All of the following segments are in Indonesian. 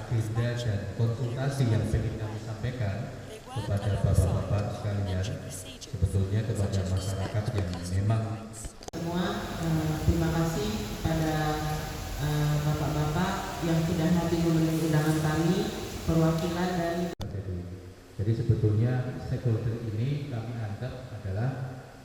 agenda dan konsultasi yang ingin kami sampaikan kepada bapak-bapak sekalian, sebetulnya kepada masyarakat yang memang semua. Terima kasih pada bapak-bapak yang sudah hadir memenuhi undangan kami, perwakilan dari. Jadi sebetulnya stakeholder ini kami anggap adalah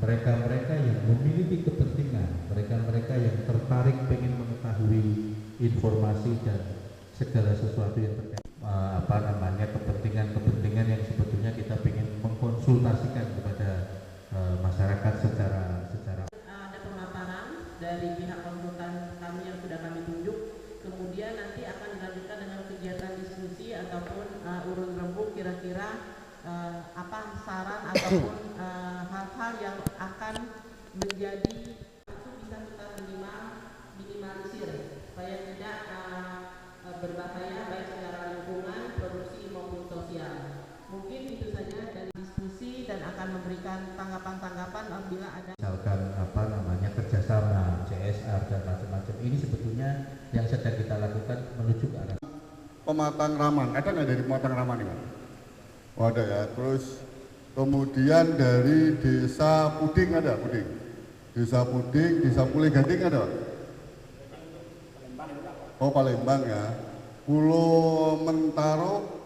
mereka-mereka yang memiliki kepentingan, mereka-mereka yang tertarik pengen mengetahui informasi dan segala sesuatu yang terkait kepentingan yang sebetulnya kita ingin mengkonsultasikan kepada masyarakat secara Ada pemaparan dari pihak konsultan kami yang sudah kami tunjuk, kemudian nanti akan dilanjutkan dengan kegiatan diskusi ataupun urun rembuk kira-kira apa saran ataupun hal-hal yang akan menjadi itu bisa kita minimalisir supaya tidak berbahaya baik secara lingkungan, produksi maupun sosial. Mungkin itu saja dari diskusi dan akan memberikan tanggapan-tanggapan apabila ada misalkan kerjasama CSR dan macam-macam. Ini sebetulnya yang sedang kita lakukan menuju ke arah Pematang Raman. Ada nggak dari Pematang Raman ini? Oh, ada ya. Terus kemudian dari Desa Puding ada, Puding. Desa Puding, Desa Pulegading ada. Oh, Palembang ya. Pulau Mentaro.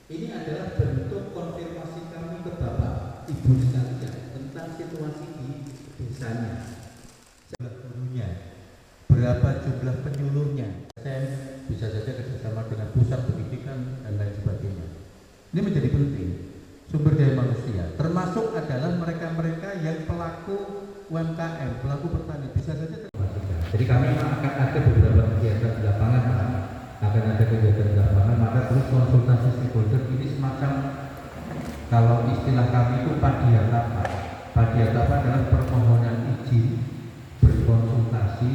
Ini adalah bentuk konfirmasi kami ke Bapak Ibu sekalian tentang situasi di desanya. Jumlah gurunya, berapa jumlah penyuluhnya. Saya bisa saja kerjasama dengan pusat pendidikan dan lain sebagainya. Ini menjadi penting. Sumber daya manusia, termasuk adalah mereka-mereka yang pelaku UMKM, pelaku petani, bisa saja termasukkan. Jadi kami akan ada beberapa kegiatan di lapangan, maka terus konsultasi stakeholder ini semacam, kalau istilah kami itu padiatapa. Padiatapa adalah permohonan izin berkonsultasi,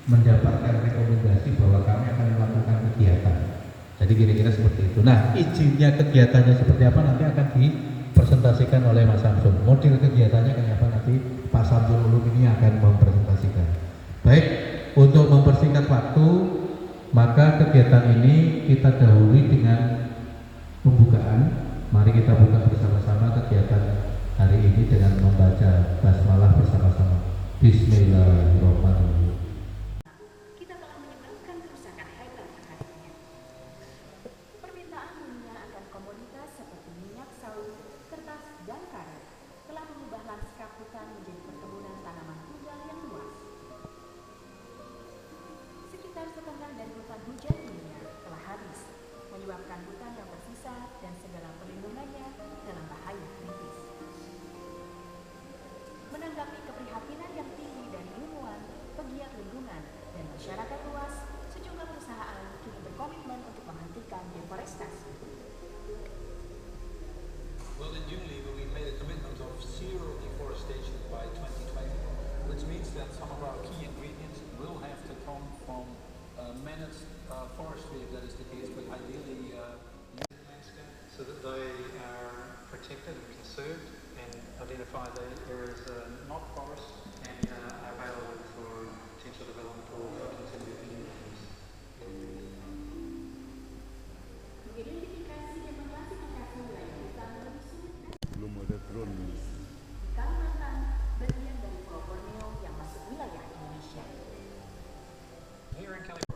mendapatkan rekomendasi bahwa kami akan melakukan kegiatan. Jadi kira-kira seperti itu. Nah, izinnya kegiatannya seperti apa nanti akan dipresentasikan oleh Mas Samsul. Model kegiatannya kayak apa nanti Pak Samsul Ulum ini akan mempresentasikan. Baik, untuk mempersingkat waktu, maka kegiatan ini kita dahului dengan pembukaan. Mari kita buka bersama-sama kegiatan hari ini dengan membaca basmalah bersama-sama. Bismillahirrahmanirrahim. Kita telah menyebabkan kerusakan hebat terhadapnya. Permintaan dunia akan komoditas seperti minyak sawit, kertas, dan karet telah mengubah lanskap hutan menjadi perkebunan tanaman tunggal yang luas. Sekitar setengah dari hutan hujan dunia telah habis, menyebabkan hutan yang tersisa dan segala perlindungannya dalam bahaya kritis. Menanggapi keprihatinan yang tinggi dari ilmuwan, pegiat lingkungan, dan masyarakat luas, sejumlah perusahaan kini berkomitmen untuk menghentikan deforestasi. Well, in June, we made a commitment of zero deforestation by 2020, which means that some of our key ingredients will have to come from managed forestry, if that is the case, but ideally so that they are protected and conserved and identify the areas that are not forest and are available for potential development or for continued use. Mengidentifikasi dan mengklasifikasi wilayah hutan lebih sulit dan Belum ada drone. Kalimantan bagian dari Pulau Borneo yang masuk wilayah Indonesia. Here in California,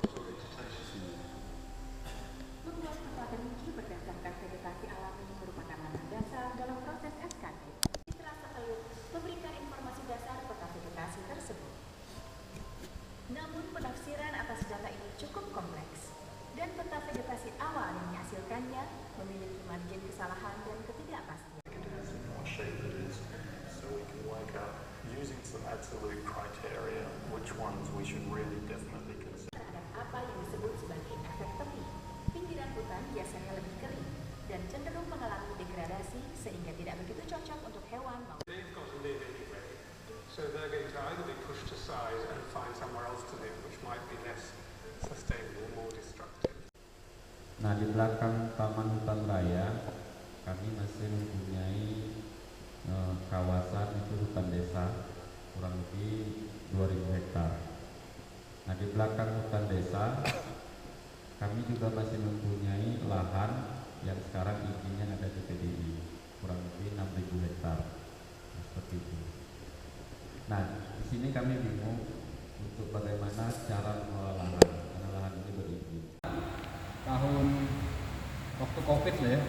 Membuat peta terinci berdasarkan vegetasi alami merupakan langkah dasar dalam proses SKD. Citra satelit memberikan informasi dasar peta vegetasi tersebut. Namun penafsiran atas data ini cukup kompleks, dan peta vegetasi awal yang dihasilkannya memiliki margin kesalahan dan ketidakpastian. What shape it is, so we can work out using some absolute criteria which ones we should really definitely consider. Terhadap apa yang disebut sebagai efek tepi, pinggiran hutan biasanya lebih kering dan cenderung mengalami degradasi sehingga tidak begitu cocok untuk hewan maupun. they've got to live anyway, so they're going to either be pushed aside and find somewhere else to live, which might be less sustainable, more destructive. Nah, di belakang Taman Hutan Raya kami masih mempunyai kawasan itu hutan desa kurang lebih 2000 hektar. Nah, di belakang hutan desa kami juga masih mempunyai lahan yang sekarang izinnya ada di PDI kurang lebih 6.000 hektar. Nah, seperti itu. Nah, di sini kami bingung untuk bagaimana cara mengelola lahan karena lahan ini berizin. Tahun waktu COVID lah ya,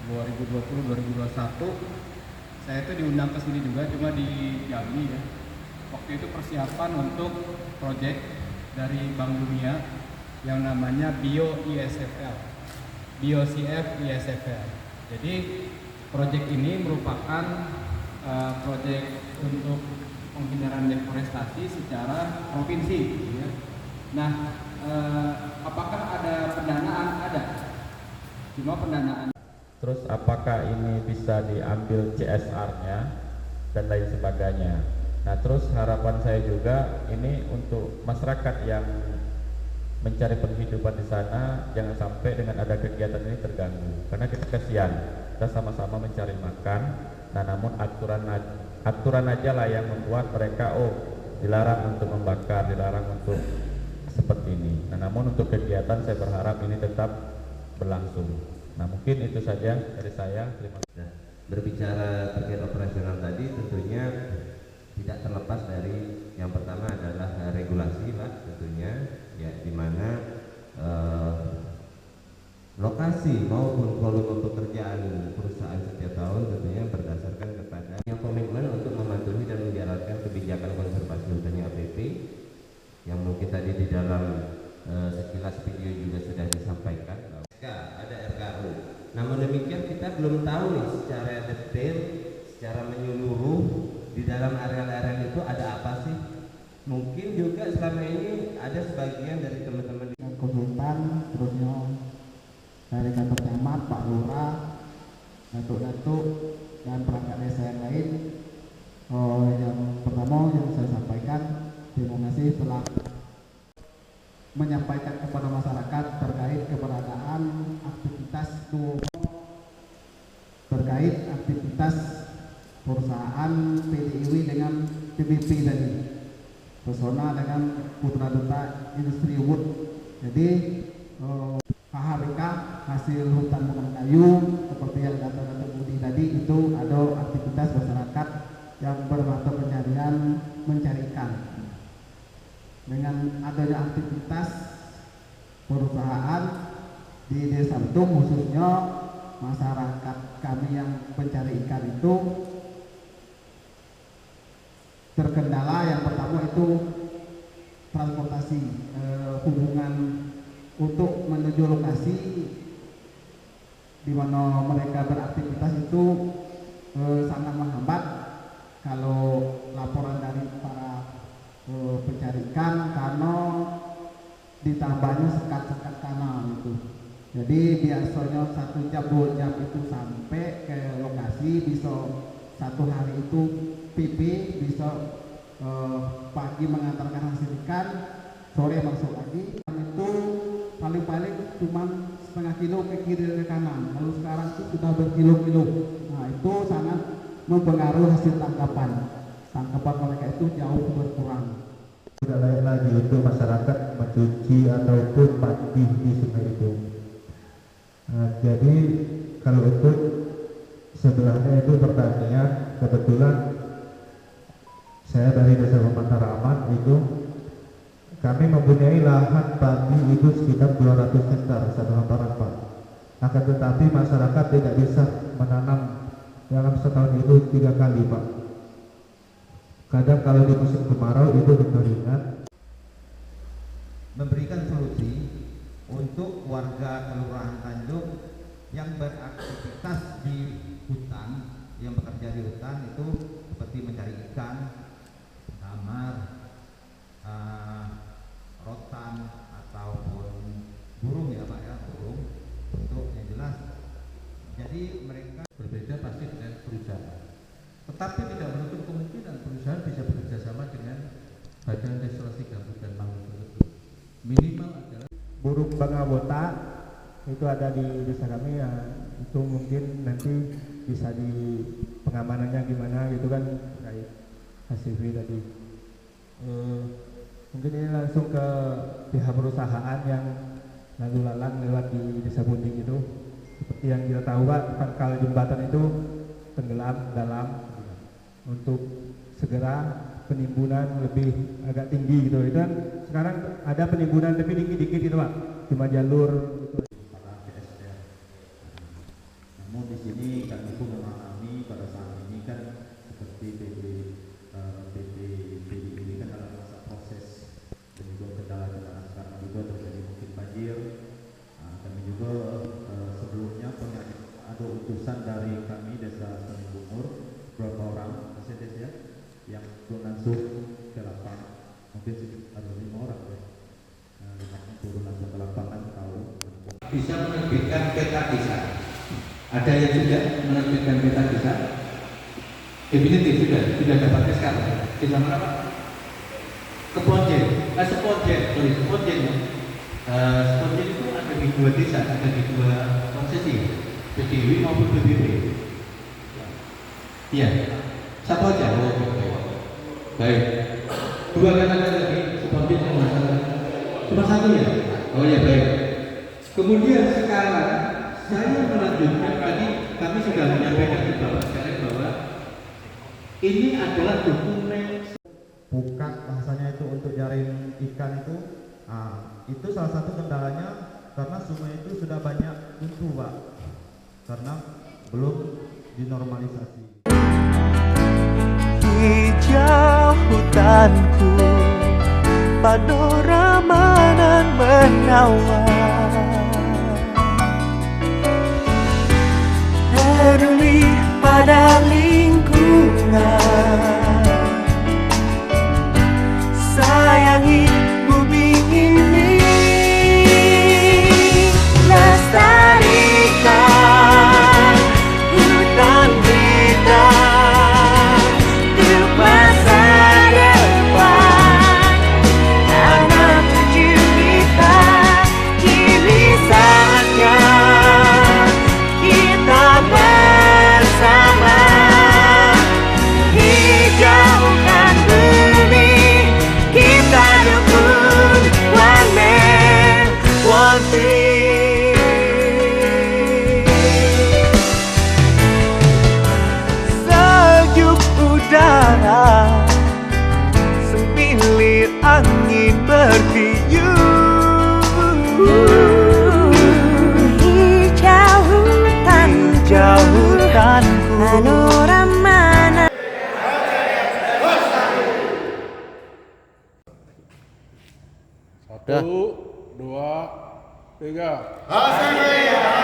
2020-2021, saya itu diundang ke sini juga, cuma di Jambi ya. Waktu itu persiapan untuk proyek dari Bank Dunia yang namanya Bio-ISFL, Bio-CF ISFL. Jadi proyek ini merupakan proyek untuk penghindaran deforestasi secara provinsi. Ya. Nah, apakah ada pendanaan? Ada, cuma pendanaan. Terus apakah ini bisa diambil CSR-nya dan lain sebagainya. Nah, terus harapan saya juga ini untuk masyarakat yang mencari penghidupan di sana jangan sampai dengan ada kegiatan ini terganggu. Karena kita kasihan, kita sama-sama mencari makan. Nah, namun aturan aja lah yang membuat mereka dilarang untuk membakar, dilarang untuk seperti ini. Nah, namun untuk kegiatan saya berharap ini tetap berlangsung. Nah, mungkin itu saja dari saya. Terima kasih. Nah, berbicara terkait operasional tadi tentunya tidak terlepas dari yang pertama adalah regulasi lah tentunya ya, di mana lokasi maupun volume pekerjaan perusahaan setiap tahun tentunya berdasarkan kepada komitmen untuk mematuhi dan menjalankan kebijakan konservasi hutan yang APP yang mungkin tadi di dalam sekilas video juga sudah disampaikan bahwa ada RKU. Namun demikian kita belum tahu nih secara detail, secara menyeluruh di dalam areal-areal itu ada apa sih? Mungkin juga selama ini ada sebagian dari teman-teman konsultan, terusnya dari kantor camat, Pak Lurah, datuk-datuk dan perangkat desa yang lain. Yang pertama yang saya sampaikan, terima kasih telah menyampaikan kepada masyarakat terkait keberadaan aktivitas perusahaan PDIW dengan PBP tadi, Pesona dengan Putra Duta Industri Wood. Jadi HHBK hasil hutan bukan kayu seperti yang kata Budi tadi, itu ada aktivitas masyarakat yang bermata pencarian mencari ikan. Dengan adanya aktivitas perusahaan di Desa Betung, khususnya masyarakat kami yang pencari ikan itu terkendala. Yang pertama itu transportasi, hubungan untuk menuju lokasi di mana mereka beraktivitas itu sangat menghambat. Kalau laporan dari para pencari ikan, karena ditambahnya sekat-sekat kanal itu. Jadi biasanya 1 jam 2 jam itu sampai ke lokasi, bisa 1 hari itu PP, bisa pagi mengantarkan hasil ikan, sore masuk lagi. Itu paling-paling cuma setengah kilo ke kiri ke kanan. Lalu sekarang itu sudah berkilo-kilo. Nah, itu sangat mempengaruhi hasil tangkapan. Tangkapan mereka itu jauh berkurang. Tidak layak lagi untuk masyarakat mencuci ataupun mandi di sungai itu. Nah, jadi kalau untuk sebelahnya itu pertanian, kebetulan saya dari Desa Mataraman itu kami mempunyai lahan padi itu sekitar 200 hektar satu hamparan, Pak. Akan tetapi masyarakat tidak bisa menanam dalam setahun itu 3 kali, Pak. Kadang kalau di musim kemarau itu kekeringan. memberikan solusi untuk warga Kelurahan Tanjung yang beraktivitas di hutan, yang bekerja di hutan itu seperti mencari ikan, kamar, rotan ataupun burung ya Pak ya, burung untuk yang jelas. Jadi mereka berbeda pasti dengan perusahaan, tetapi tidak menutup kemungkinan perusahaan bisa bekerja sama dengan Badan Restorasi Gambut dan Mangrove tersebut. Minimal adalah burung bangabota itu ada di desa kami ya, itu mungkin nanti bisa di pengamanannya gimana gitu kan terkait HCV tadi. Mungkin ini langsung ke pihak perusahaan yang lalu lalang lewat di Desa Puding itu. Seperti yang kita tahu Pak, pangkal jembatan itu tenggelam dalam. Untuk segera penimbunan lebih agak tinggi gitu. Itu kan sekarang ada penimbunan tapi dikit-dikit gitu Pak, cuma jalur gitu. Namun di sini kami pun memahami pada saat ini kan seperti PDB ini kan dalam masa proses dan juga kendala-kendala sekarang juga terjadi mungkin banjir. Kami juga sebelumnya pernah ada utusan dari kami Desa Seni Bungur beberapa orang ya yang langsung ke lapangan, mungkin ada 5 orang ya. Turun langsung ke lapangan tahu bisa menerbitkan peta desa. Ada yang sudah menerbitkan peta desa definitif, sudah dapat SK. Desa mana Pak? Seponjen itu ada di 2 desa, ada di 2 konsesi, PDW maupun PBB. Iya, satu aja. Baik. 2 kan ada lagi seponjen yang masalah. Cuma 1 ya? Oh ya baik. Kemudian sekarang saya melanjutkan, tadi kami sudah menyampaikan ke Bapak sekalian bahwa ini adalah dokumen buka bahasanya itu untuk jaring ikan itu salah satu kendalanya karena sungai itu sudah banyak buntu Pak, karena belum dinormalisasi. Hijau hutanku, panorama nan menawan, peduli pada lingkungan, sayangi bumi ini, lestarikan hutan kita untuk masa depan anak cucu kita. Kini saatnya kita bersama hijaukan bumi, kita dukung one man, one team. Sejuk udara, semilir angin bertiup, hijau hutanku, panorama. Satu, 2, 3.